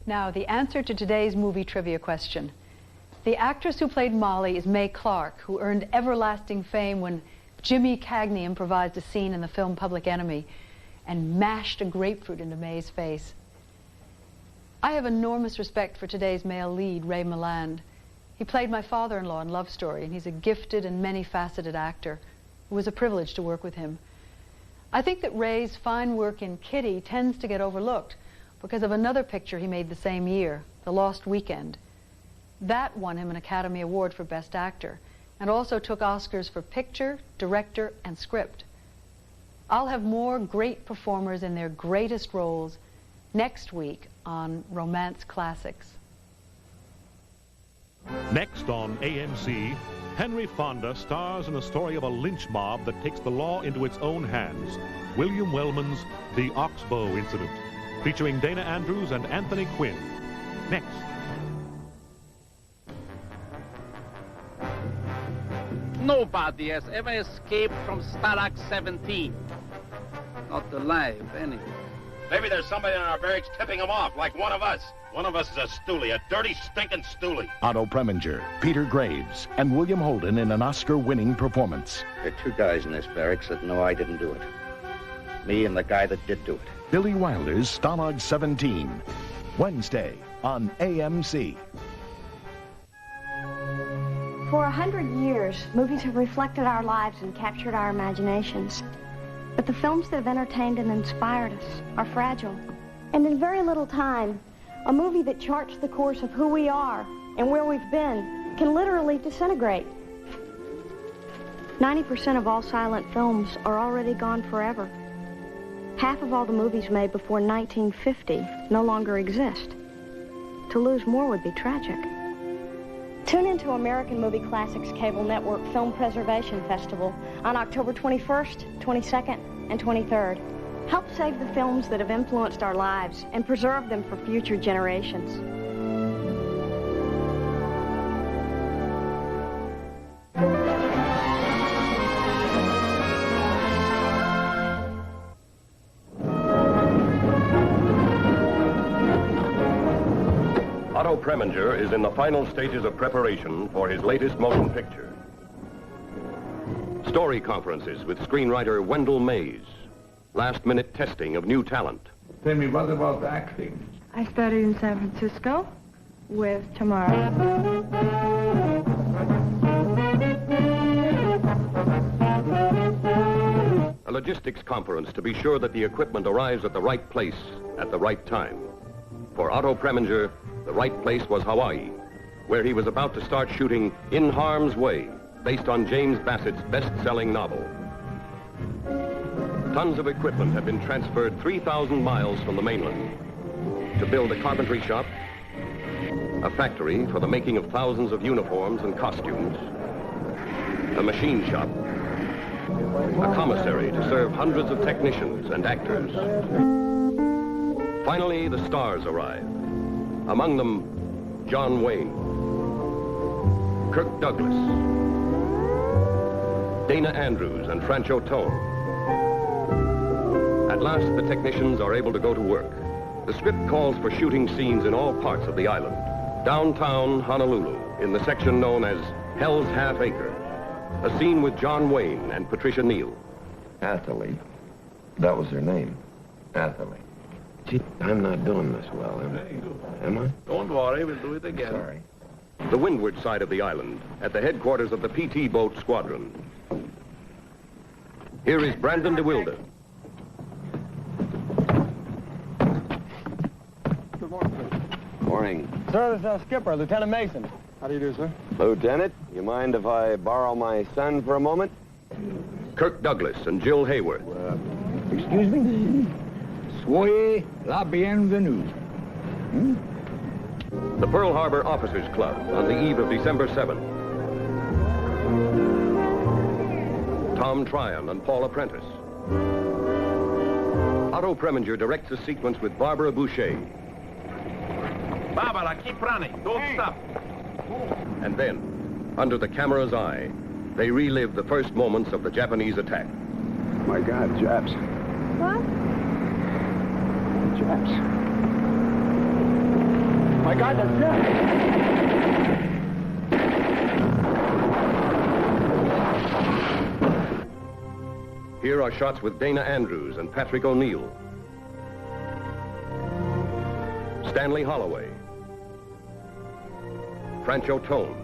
Now, the answer to today's movie trivia question. The actress who played Molly is Mae Clark, who earned everlasting fame when Jimmy Cagney improvised a scene in the film Public Enemy and mashed a grapefruit into Mae's face. I have enormous respect for today's male lead, Ray Milland. He played my father-in-law in Love Story, and he's a gifted and many-faceted actor. It was a privilege to work with him. I think that Ray's fine work in Kitty tends to get overlooked because of another picture he made the same year, The Lost Weekend. That won him an Academy Award for Best Actor, and also took Oscars for picture, director, and script. I'll have more great performers in their greatest roles next week on Romance Classics. Next on AMC, Henry Fonda stars in a story of a lynch mob that takes the law into its own hands. William Wellman's The Oxbow Incident, featuring Dana Andrews and Anthony Quinn. Next. Nobody has ever escaped from Stalag 17. Not alive, anyway. Maybe there's somebody in our barracks tipping them off, like one of us. One of us is a stoolie, a dirty, stinking stoolie. Otto Preminger, Peter Graves, and William Holden in an Oscar-winning performance. There are two guys in this barracks that know I didn't do it. Me and the guy that did do it. Billy Wilder's Stalag 17. Wednesday on AMC. For 100 years, movies have reflected our lives and captured our imaginations. But the films that have entertained and inspired us are fragile. And in very little time, a movie that charts the course of who we are and where we've been can literally disintegrate. 90% of all silent films are already gone forever. Half of all the movies made before 1950 no longer exist. To lose more would be tragic. Tune into American Movie Classics Cable Network Film Preservation Festival on October 21st, 22nd, and 23rd. Help save the films that have influenced our lives and preserve them for future generations. Otto Preminger is in the final stages of preparation for his latest motion picture. Story conferences with screenwriter Wendell Mays. Last-minute testing of new talent. Tell me, what about acting? I studied in San Francisco with Tamara. A logistics conference to be sure that the equipment arrives at the right place at the right time. For Otto Preminger, the right place was Hawaii, where he was about to start shooting In Harm's Way, based on James Bassett's best-selling novel. Tons of equipment had been transferred 3,000 miles from the mainland to build a carpentry shop, a factory for the making of thousands of uniforms and costumes, a machine shop, a commissary to serve hundreds of technicians and actors. Finally, the stars arrived. Among them, John Wayne, Kirk Douglas, Dana Andrews, and Francho Tone. At last, the technicians are able to go to work. The script calls for shooting scenes in all parts of the island. Downtown Honolulu, in the section known as Hell's Half Acre. A scene with John Wayne and Patricia Neal. Atherley. That was her name. Atherley. Gee, I'm not doing this well, am I? Don't worry, we'll do it again. Sorry. The windward side of the island, at the headquarters of the PT Boat Squadron. Here is Brandon DeWilde. Good morning, Morning. sir. Sir, this is our skipper, Lieutenant Mason. How do you do, sir? Lieutenant, you mind if I borrow my son for a moment? Kirk Douglas and Jill Hayworth. Excuse me? Soyez la bienvenue. The Pearl Harbor Officers Club on the eve of December 7th. Tom Tryon and Paula Prentice. Otto Preminger directs a sequence with Barbara Boucher. Barbara, keep running. Don't stop. And then, under the camera's eye, they relive the first moments of the Japanese attack. My God, Japs. What? Japs. my God, that's Here are shots with Dana Andrews and Patrick O'Neill. Stanley Holloway. Francho Tone.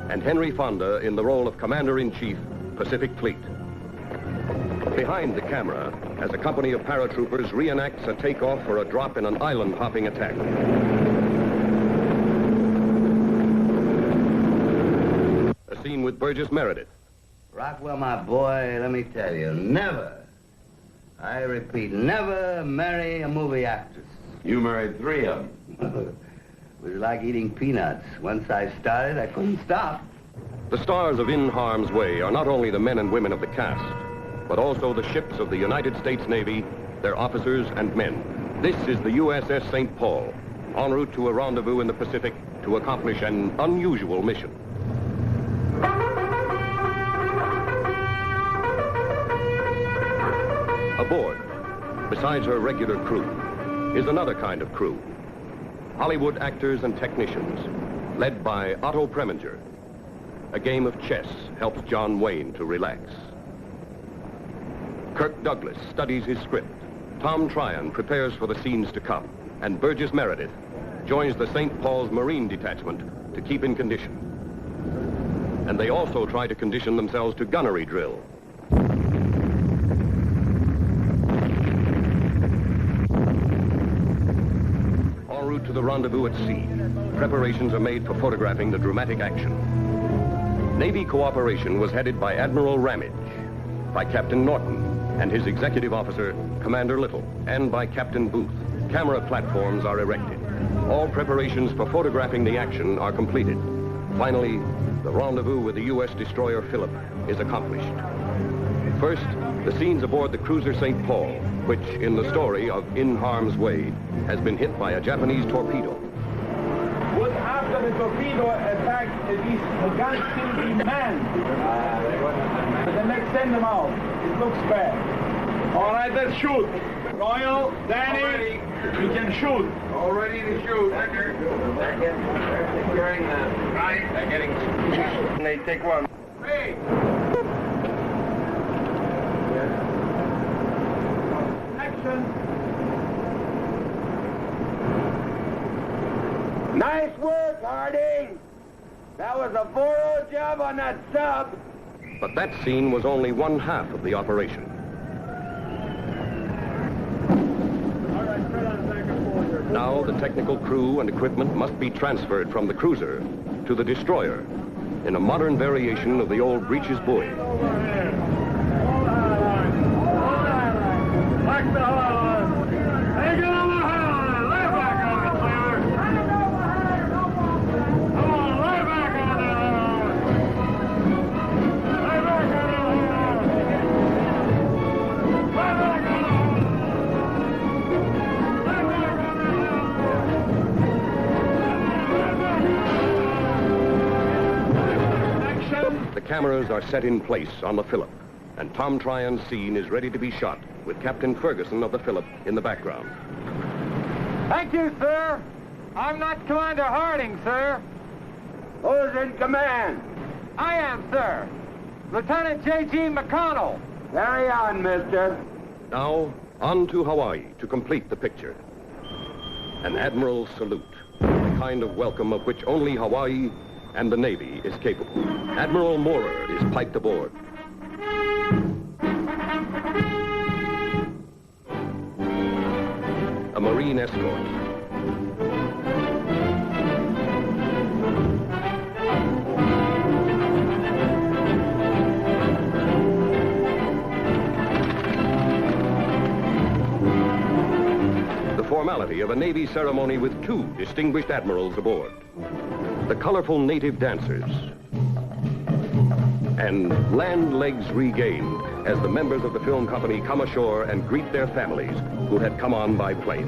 And Henry Fonda in the role of Commander-in-Chief, Pacific Fleet. Behind the camera, as a company of paratroopers reenacts a takeoff or a drop in an island-hopping attack. A scene with Burgess Meredith. Rockwell, my boy, let me tell you, never, I repeat, never marry a movie actress. You married 3 of them. It was like eating peanuts. Once I started, I couldn't stop. The stars of In Harm's Way are not only the men and women of the cast, but also the ships of the United States Navy, their officers and men. This is the USS St. Paul, en route to a rendezvous in the Pacific to accomplish an unusual mission. Aboard, besides her regular crew, is another kind of crew. Hollywood actors and technicians, led by Otto Preminger. A game of chess helps John Wayne to relax. Kirk Douglas studies his script. Tom Tryon prepares for the scenes to come. And Burgess Meredith joins the St. Paul's Marine Detachment to keep in condition. And they also try to condition themselves to gunnery drill. En route to the rendezvous at sea, preparations are made for photographing the dramatic action. Navy cooperation was headed by Admiral Ramage, by Captain Norton and his executive officer, Commander Little, and by Captain Booth. Camera platforms are erected. All preparations for photographing the action are completed. Finally, the rendezvous with the U.S. destroyer Philip is accomplished. First, the scenes aboard the cruiser St. Paul, which, in the story of In Harm's Way, has been hit by a Japanese torpedo. What after the torpedo attack, the guns still be manned. But then let's send them out. It looks bad. All right, let's shoot. Royal, Danny, we can shoot. All ready to shoot. Securing them. Right. They're getting... They take one. Hey! Action. Nice work, Harding. That was a 4-0 job on that sub. But that scene was only one half of the operation. Now the technical crew and equipment must be transferred from the cruiser to the destroyer in a modern variation of the old breeches buoy. The cameras are set in place on the Phillip, and Tom Tryon's scene is ready to be shot with Captain Ferguson of the Phillip in the background. Thank you, sir. I'm not Commander Harding, sir. Who's in command? I am, sir. Lieutenant J.G. McConnell. Carry on, mister. Now, on to Hawaii to complete the picture. An admiral's salute, the kind of welcome of which only Hawaii and the Navy is capable. Admiral Moorer is piped aboard. A Marine escort. The formality of a Navy ceremony with 2 distinguished admirals aboard. The colorful native dancers, and land legs regained as the members of the film company come ashore and greet their families who had come on by plane.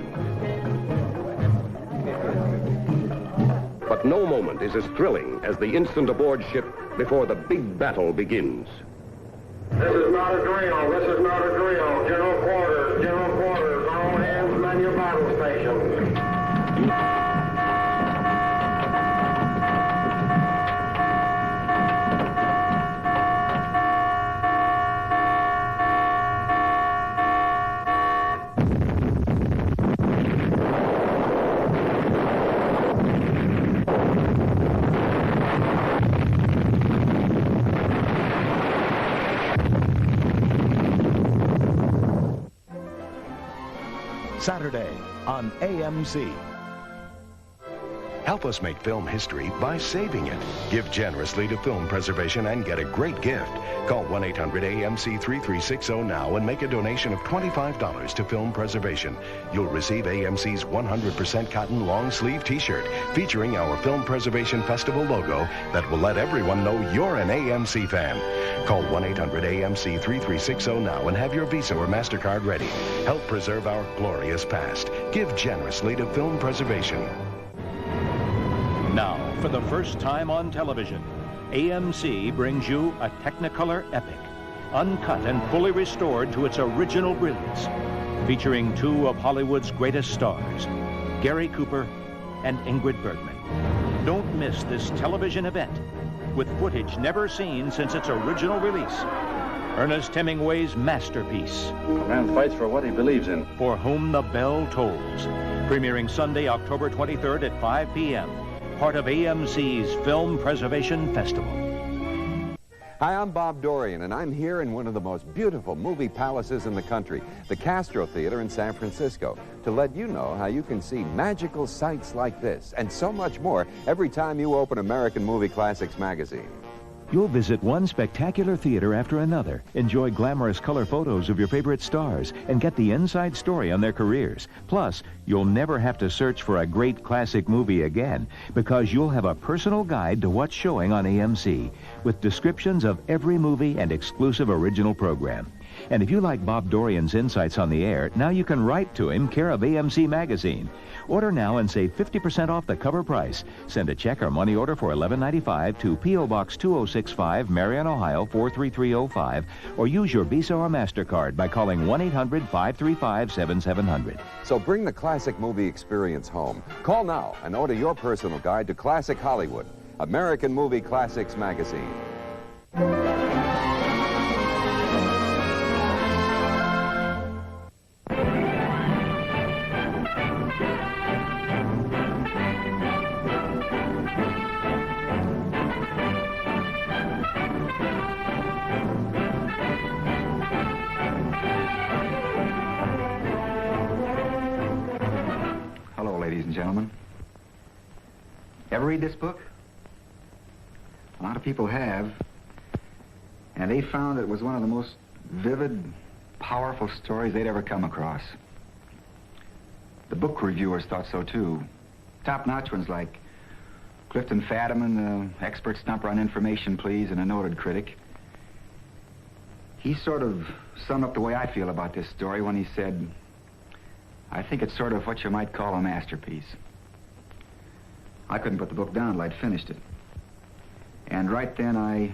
But no moment is as thrilling as the instant aboard ship before the big battle begins. This is not a drill. This is not a drill. General quarters. General quarters. All hands man your battle stations. Saturday on AMC. Help us make film history by saving it. Give generously to film preservation and get a great gift. Call 1-800-AMC-3360 now and make a donation of $25 to film preservation. You'll receive AMC's 100% cotton long sleeve t-shirt featuring our Film Preservation Festival logo that will let everyone know you're an AMC fan. Call 1-800-AMC-3360 now and have your Visa or MasterCard ready. Help preserve our glorious past. Give generously to film preservation. Now, for the first time on television, AMC brings you a Technicolor epic, uncut and fully restored to its original brilliance, featuring two of Hollywood's greatest stars, Gary Cooper and Ingrid Bergman. Don't miss this television event with footage never seen since its original release. Ernest Hemingway's masterpiece. A man fights for what he believes in. For Whom the Bell Tolls. Premiering Sunday, October 23rd at 5 p.m. Part of AMC's Film Preservation Festival. Hi, I'm Bob Dorian, and I'm here in one of the most beautiful movie palaces in the country, the Castro Theater in San Francisco, to let you know how you can see magical sights like this and so much more every time you open American Movie Classics magazine. You'll visit one spectacular theater after another, enjoy glamorous color photos of your favorite stars, and get the inside story on their careers. Plus, you'll never have to search for a great classic movie again, because you'll have a personal guide to what's showing on AMC, with descriptions of every movie and exclusive original program. And if you like Bob Dorian's insights on the air, now you can write to him, care of AMC Magazine. Order now and save 50% off the cover price. Send a check or money order for $11.95 to P.O. Box 2065, Marion, Ohio 43305, or use your Visa or MasterCard by calling 1-800-535-7700. So bring the classic movie experience home. Call now and order your personal guide to Classic Hollywood, American Movie Classics magazine. Gentlemen, ever read this book? A lot of people have, and they found it was one of the most vivid, powerful stories they'd ever come across. The book reviewers thought so too. Top-notch ones like Clifton Fadiman, the expert stumper on Information Please, and a noted critic. He sort of summed up the way I feel about this story when he said, I think it's sort of what you might call a masterpiece. I couldn't put the book down till I'd finished it. And right then I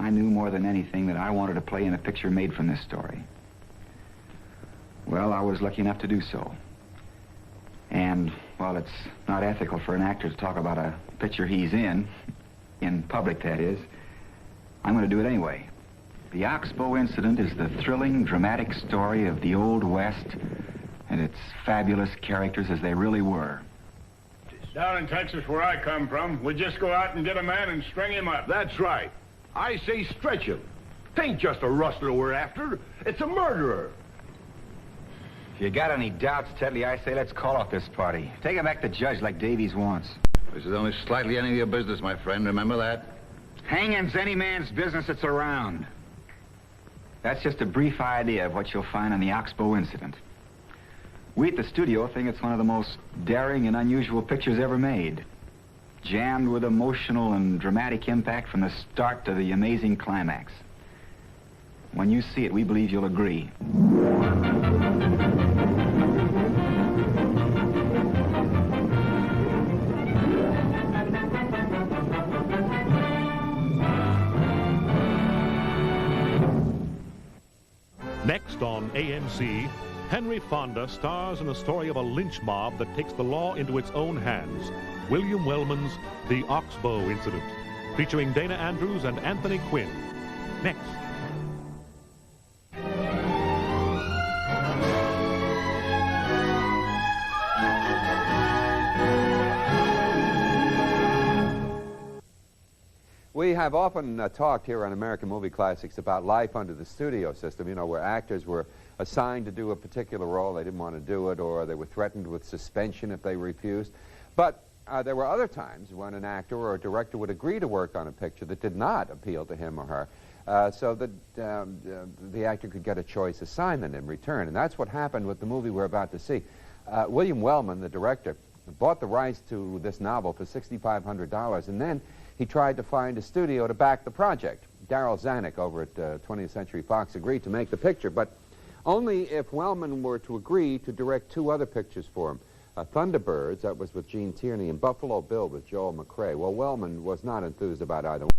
knew more than anything that I wanted to play in a picture made from this story. Well, I was lucky enough to do so. And while it's not ethical for an actor to talk about a picture he's in public that is, I'm going to do it anyway. The Oxbow Incident is the thrilling, dramatic story of the Old West and its fabulous characters as they really were. Down in Texas, where I come from, we just go out and get a man and string him up. That's right. I say stretch him. Tain't just a rustler we're after. It's a murderer. If you got any doubts, Tedley, I say let's call off this party. Take him back to judge like Davies wants. This is only slightly any of your business, my friend. Remember that? Hanging's any man's business that's around. That's just a brief idea of what you'll find on the Oxbow Incident. We at the studio think it's one of the most daring and unusual pictures ever made. Jammed with emotional and dramatic impact from the start to the amazing climax. When you see it, we believe you'll agree. Next on AMC, Henry Fonda stars in the story of a lynch mob that takes the law into its own hands. William Wellman's The Oxbow Incident, featuring Dana Andrews and Anthony Quinn. Next. We have have often talked here on American Movie Classics about life under the studio system, you know, where actors were assigned to do a particular role, they didn't want to do it, or they were threatened with suspension if they refused. But there were other times when an actor or a director would agree to work on a picture that did not appeal to him or her, so that the actor could get a choice assignment in return. And that's what happened with the movie we're about to see. William Wellman, the director, bought the rights to this novel for $6,500, and then he tried to find a studio to back the project. Darryl Zanuck over at 20th Century Fox agreed to make the picture, but only if Wellman were to agree to direct 2 other pictures for him. Thunderbirds, that was with Gene Tierney, and Buffalo Bill with Joel McCrea. Well, Wellman was not enthused about either one.